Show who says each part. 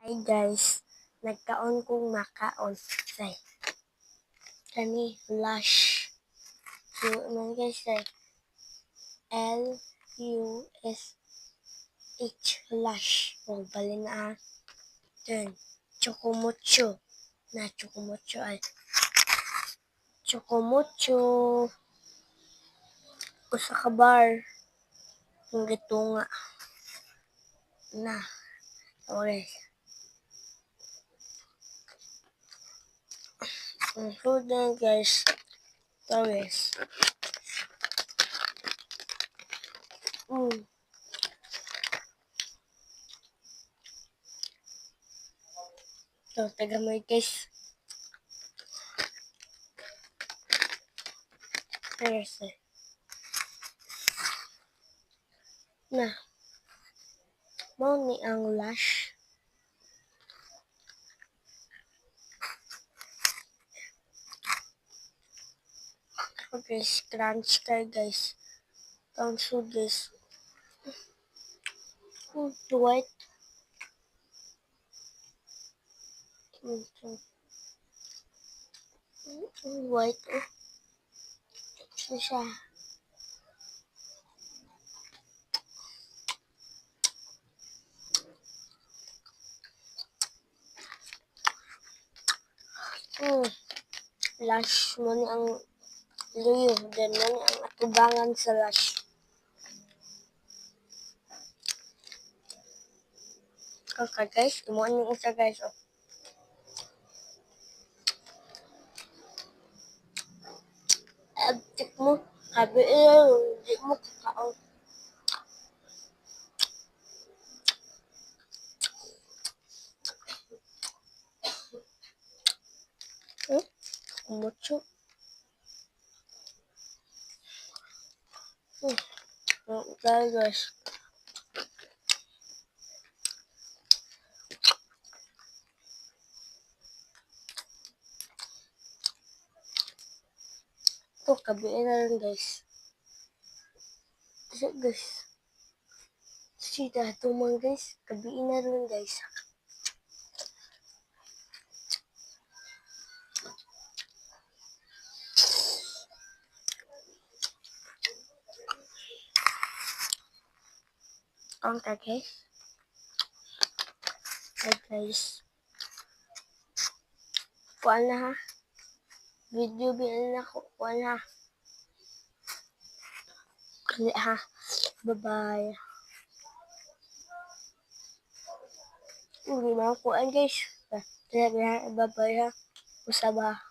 Speaker 1: Hi guys, nagkaon kong makaon. Say, kani Lush. So, man guys, say, Lush. Lush. O, bali na dun. Chocomucho. Na, chocomucho ay. Chocomucho. Usa ka bar. Yung gitunga. Na. Okay. Ang food na guys. Tawis. So, taga mo guys. Seriously. Na. Mau ni ang Lush. Okay, crunch kayo guys. Don't shoot this. White. White. Siya. Lush mo ni ang luyo. Then mo ni ang atubangan sa Lush. Okay guys, imo ni isa guys. Oh. Abtik mo. Kabi di mo kakaon. Mucho. Okay guys. Ito, kabiin na rin guys. Kasi guys. Sita, tumang guys. Kabiin na rin guys. Okay guys. Hi guys. Kuan na ha. Video bilang na ko. Kuan ha. Kali ha. Bye-bye. Hindi mo kuan guys. Bye-bye ha. Usaba.